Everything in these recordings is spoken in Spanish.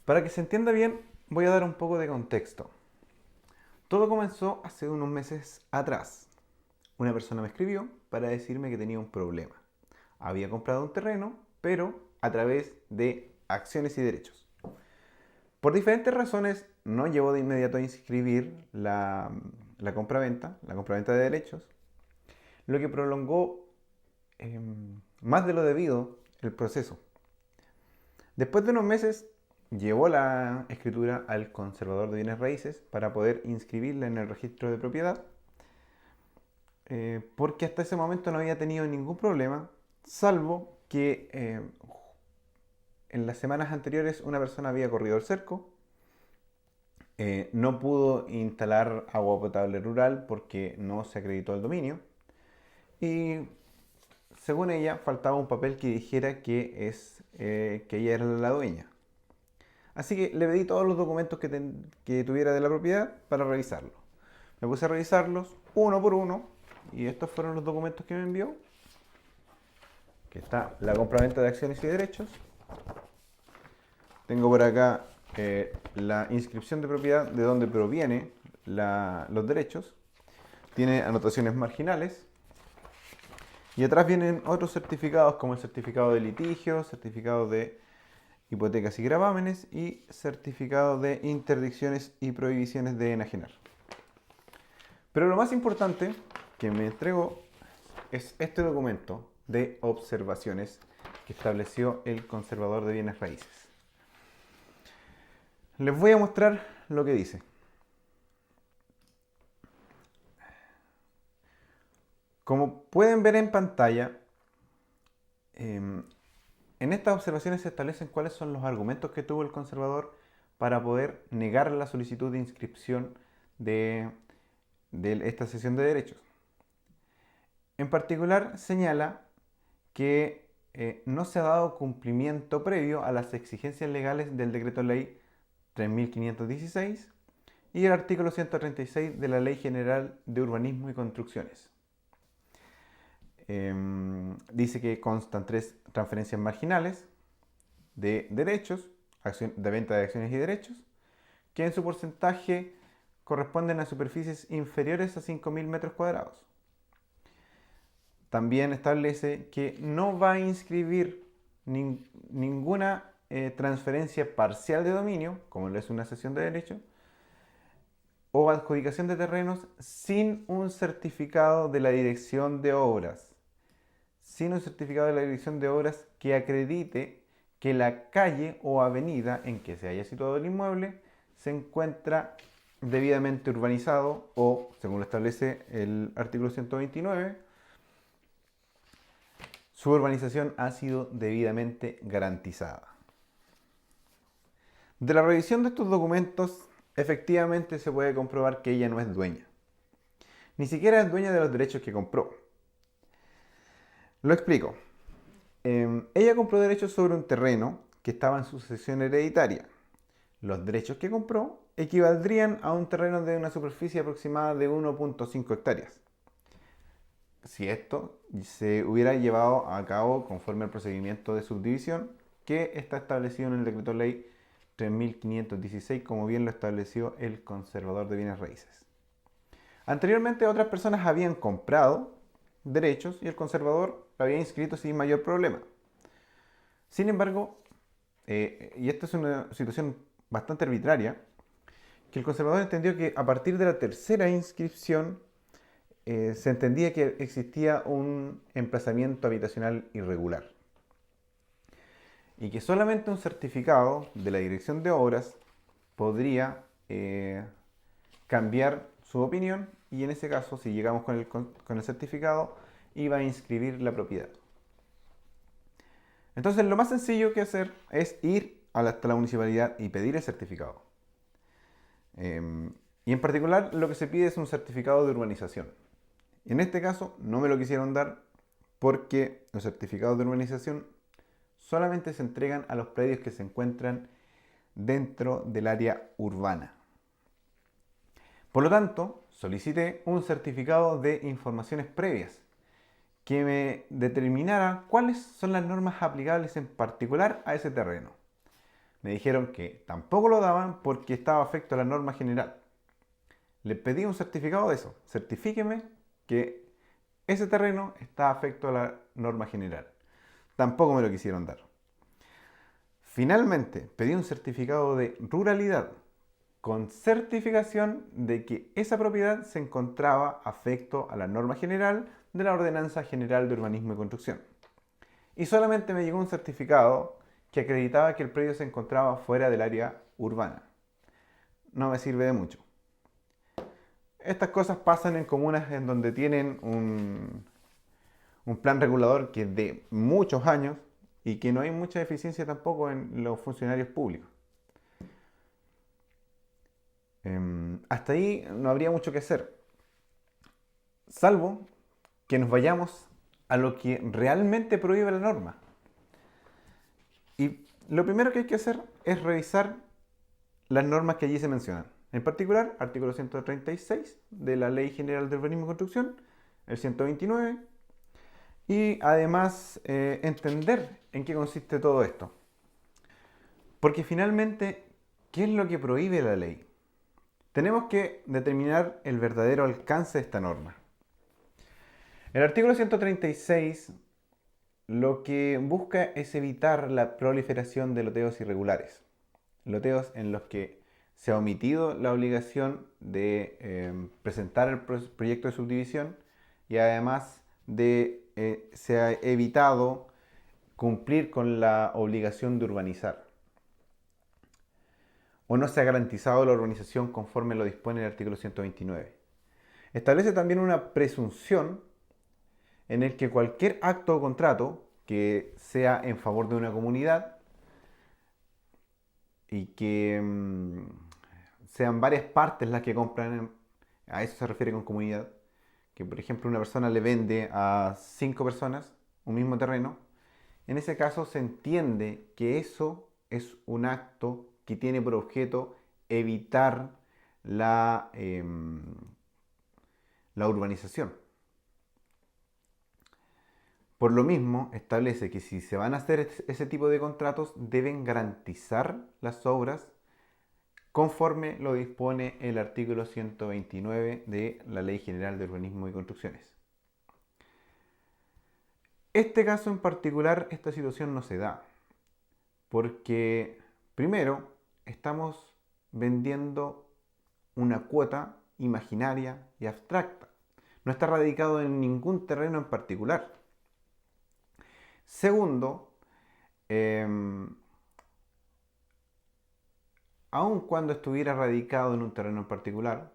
Para que se entienda bien, voy a dar un poco de contexto. Todo comenzó hace unos meses atrás. Una persona me escribió para decirme que tenía un problema. Había comprado un terreno, pero a través de acciones y derechos. Por diferentes razones, no llevó de inmediato a inscribir la compraventa, la compraventa de derechos, lo que prolongó más de lo debido el proceso. Después de unos meses, llevó la escritura al conservador de bienes raíces para poder inscribirla en el registro de propiedad, porque hasta ese momento no había tenido ningún problema, salvo que en las semanas anteriores una persona había corrido el cerco, no pudo instalar agua potable rural porque no se acreditó el dominio y según ella faltaba un papel que dijera que ella era la dueña. Así que le pedí todos los documentos que tuviera de la propiedad para revisarlos. Me puse a revisarlos uno por uno y estos fueron los documentos que me envió. Que está la compraventa de acciones y derechos. Tengo por acá la inscripción de propiedad, de donde proviene los derechos. Tiene anotaciones marginales. Y atrás vienen otros certificados como el certificado de litigio, certificado de hipotecas y gravámenes y certificado de interdicciones y prohibiciones de enajenar. Pero lo más importante que me entregó es este documento de observaciones que estableció el conservador de bienes raíces. Les voy a mostrar lo que dice. Como pueden ver en pantalla, en estas observaciones se establecen cuáles son los argumentos que tuvo el conservador para poder negar la solicitud de inscripción de esta sesión de derechos. En particular señala que no se ha dado cumplimiento previo a las exigencias legales del decreto ley 3516 y el artículo 136 de la Ley General de Urbanismo y Construcciones. Dice que constan 3 transferencias marginales de derechos, de venta de acciones y derechos, que en su porcentaje corresponden a superficies inferiores a 5.000 metros cuadrados. También establece que no va a inscribir ninguna transferencia parcial de dominio, como lo es una cesión de derechos, o adjudicación de terrenos sin un certificado de la dirección de obras. Sin un certificado de la dirección de obras que acredite que la calle o avenida en que se haya situado el inmueble se encuentra debidamente urbanizado o, según lo establece el artículo 129, su urbanización ha sido debidamente garantizada. De la revisión de estos documentos, efectivamente se puede comprobar que ella no es dueña. Ni siquiera es dueña de los derechos que compró. Lo explico. Ella compró derechos sobre un terreno que estaba en sucesión hereditaria. Los derechos que compró equivaldrían a un terreno de una superficie aproximada de 1.5 hectáreas. Si esto se hubiera llevado a cabo conforme al procedimiento de subdivisión que está establecido en el decreto ley 3516, como bien lo estableció el conservador de bienes raíces. Anteriormente otras personas habían comprado derechos y el conservador lo había inscrito sin mayor problema. Sin embargo, y esta es una situación bastante arbitraria, que el conservador entendió que a partir de la tercera inscripción se entendía que existía un emplazamiento habitacional irregular y que solamente un certificado de la dirección de obras podría cambiar su opinión y en ese caso, si llegamos con el certificado, iba a inscribir la propiedad. Entonces lo más sencillo que hacer es ir hasta la municipalidad y pedir el certificado. Y en particular lo que se pide es un certificado de urbanización. En este caso no me lo quisieron dar porque los certificados de urbanización solamente se entregan a los predios que se encuentran dentro del área urbana. Por lo tanto, solicité un certificado de informaciones previas que me determinara cuáles son las normas aplicables en particular a ese terreno. Me dijeron que tampoco lo daban porque estaba afecto a la norma general. Les pedí un certificado de eso. Certifíqueme que ese terreno está afecto a la norma general. Tampoco me lo quisieron dar. Finalmente, pedí un certificado de ruralidad con certificación de que esa propiedad se encontraba afecto a la norma general de la Ordenanza General de Urbanismo y Construcción. Y solamente me llegó un certificado que acreditaba que el predio se encontraba fuera del área urbana. No me sirve de mucho. Estas cosas pasan en comunas en donde tienen un plan regulador que es de muchos años y que no hay mucha eficiencia tampoco en los funcionarios públicos. Hasta ahí no habría mucho que hacer, salvo que nos vayamos a lo que realmente prohíbe la norma. Y lo primero que hay que hacer es revisar las normas que allí se mencionan. En particular, artículo 136 de la Ley General de Urbanismo y Construcción, el 129, y además entender en qué consiste todo esto. Porque finalmente, ¿qué es lo que prohíbe la ley? Tenemos que determinar el verdadero alcance de esta norma. El artículo 136 lo que busca es evitar la proliferación de loteos irregulares. Loteos en los que se ha omitido la obligación de presentar el proyecto de subdivisión y además se ha evitado cumplir con la obligación de urbanizar. O no se ha garantizado la urbanización conforme lo dispone el artículo 129. Establece también una presunción en el que cualquier acto o contrato que sea en favor de una comunidad y que sean varias partes las que compran, a eso se refiere con comunidad, que por ejemplo una persona le vende a 5 personas un mismo terreno, en ese caso se entiende que eso es un acto que tiene por objeto evitar la urbanización. Por lo mismo, establece que si se van a hacer ese tipo de contratos, deben garantizar las obras conforme lo dispone el artículo 129 de la Ley General de Urbanismo y Construcciones. Este caso en particular, esta situación no se da, porque primero estamos vendiendo una cuota imaginaria y abstracta. No está radicado en ningún terreno en particular. Segundo, aun cuando estuviera radicado en un terreno en particular,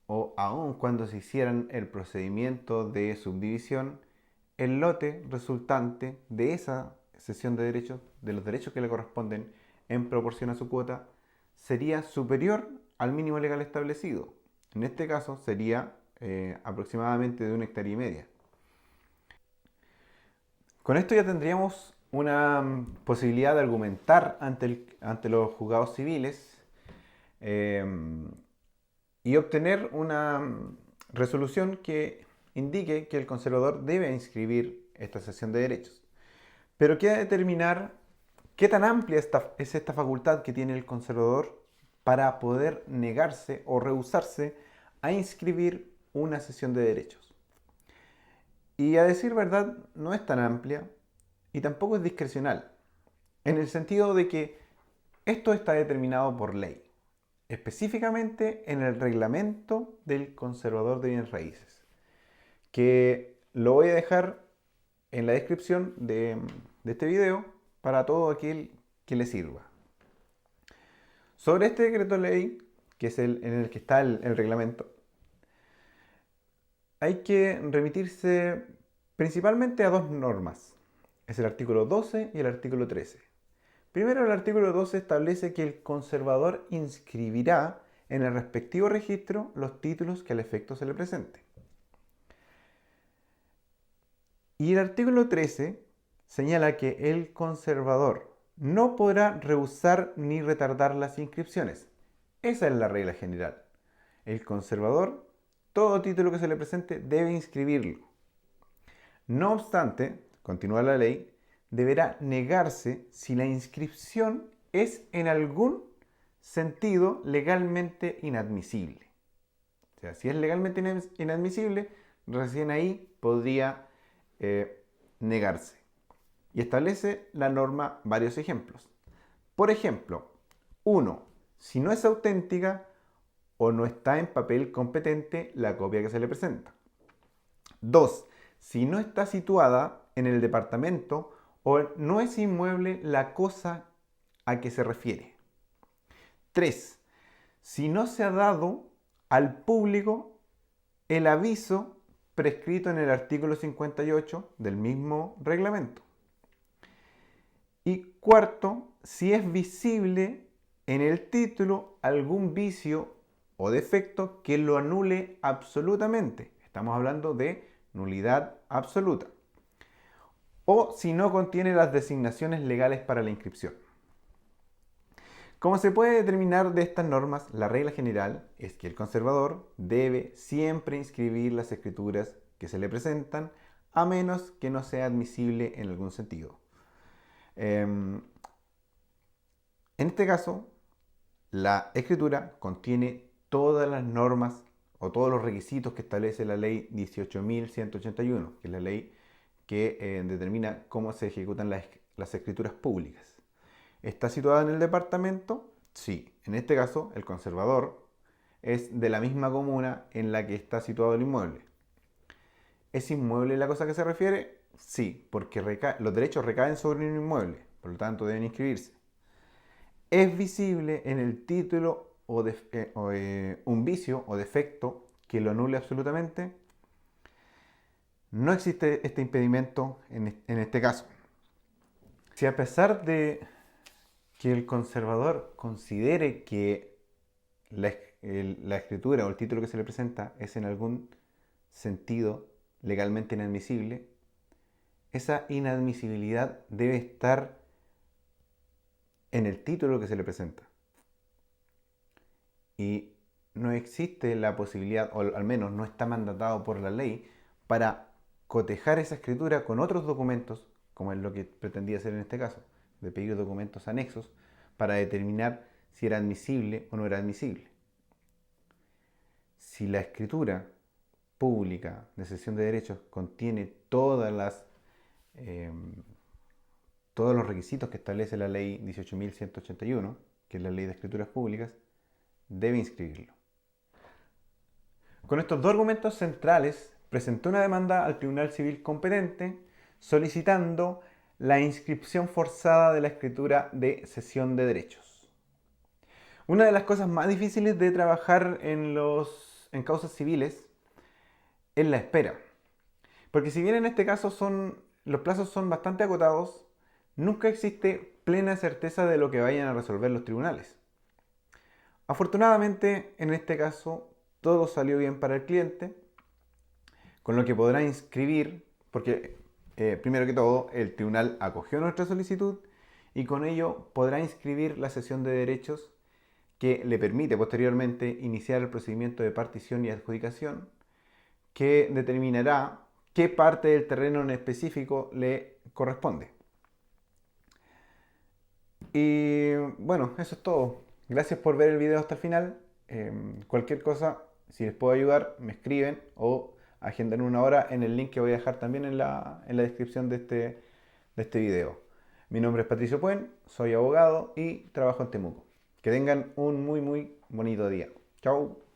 o aun cuando se hicieran el procedimiento de subdivisión, el lote resultante de esa cesión de derechos, de los derechos que le corresponden en proporción a su cuota, sería superior al mínimo legal establecido. En este caso sería aproximadamente de 1,5 hectáreas. Con esto ya tendríamos una posibilidad de argumentar ante los juzgados civiles y obtener una resolución que indique que el conservador debe inscribir esta cesión de derechos. Pero queda determinar qué tan amplia es esta facultad que tiene el conservador para poder negarse o rehusarse a inscribir una cesión de derechos. Y a decir verdad, no es tan amplia y tampoco es discrecional, en el sentido de que esto está determinado por ley, específicamente en el reglamento del conservador de bienes raíces, que lo voy a dejar en la descripción de este video para todo aquel que le sirva. Sobre este decreto ley, que es en el que está el reglamento, hay que remitirse principalmente a dos normas. Es el artículo 12 y el artículo 13. Primero, el artículo 12 establece que el conservador inscribirá en el respectivo registro los títulos que al efecto se le presente. Y el artículo 13 señala que el conservador no podrá rehusar ni retardar las inscripciones. Esa es la regla general. El conservador, todo título que se le presente, debe inscribirlo. No obstante, continúa la ley, deberá negarse si la inscripción es en algún sentido legalmente inadmisible. O sea, si es legalmente inadmisible, recién ahí podría negarse. Y establece la norma varios ejemplos. Por ejemplo, 1. Si no es auténtica o no está en papel competente la copia que se le presenta. 2. Si no está situada en el departamento o no es inmueble la cosa a que se refiere. 3. Si no se ha dado al público el aviso prescrito en el artículo 58 del mismo reglamento. Y cuarto, si es visible en el título algún vicio o defecto que lo anule absolutamente. Estamos hablando de nulidad absoluta. O si no contiene las designaciones legales para la inscripción. Como se puede determinar de estas normas, la regla general es que el conservador debe siempre inscribir las escrituras que se le presentan, a menos que no sea admisible en algún sentido. En este caso, la escritura contiene todas las normas o todos los requisitos que establece la ley 18.181, que es la ley que determina cómo se ejecutan las escrituras públicas. ¿Está situada en el departamento? Sí. En este caso, el conservador es de la misma comuna en la que está situado el inmueble. ¿Es inmueble la cosa que se refiere? Sí, porque los derechos recaen sobre un inmueble, por lo tanto deben inscribirse. ¿Es visible en el título un vicio o defecto que lo anule absolutamente? No existe este impedimento en este caso. Si a pesar de que el conservador considere que la escritura o el título que se le presenta es en algún sentido legalmente inadmisible, esa inadmisibilidad debe estar en el título que se le presenta. Y no existe la posibilidad, o al menos no está mandatado por la ley, para cotejar esa escritura con otros documentos, como es lo que pretendía hacer en este caso, de pedir documentos anexos para determinar si era admisible o no era admisible. Si la escritura pública de cesión de derechos contiene todos los requisitos que establece la ley 18.181, que es la ley de escrituras públicas, debe inscribirlo. Con estos dos argumentos centrales, presentó una demanda al Tribunal Civil competente solicitando la inscripción forzada de la escritura de cesión de derechos. Una de las cosas más difíciles de trabajar en causas civiles es la espera. Porque si bien en este caso los plazos son bastante acotados, nunca existe plena certeza de lo que vayan a resolver los tribunales. Afortunadamente, en este caso, todo salió bien para el cliente, con lo que podrá inscribir, porque primero que todo, el tribunal acogió nuestra solicitud y con ello podrá inscribir la cesión de derechos que le permite posteriormente iniciar el procedimiento de partición y adjudicación, que determinará qué parte del terreno en específico le corresponde. Y bueno, eso es todo. Gracias por ver el video hasta el final. Cualquier cosa, si les puedo ayudar, me escriben o agendan una hora en el link que voy a dejar también en la descripción de este video. Mi nombre es Patricio Puen, soy abogado y trabajo en Temuco. Que tengan un muy bonito día. Chao.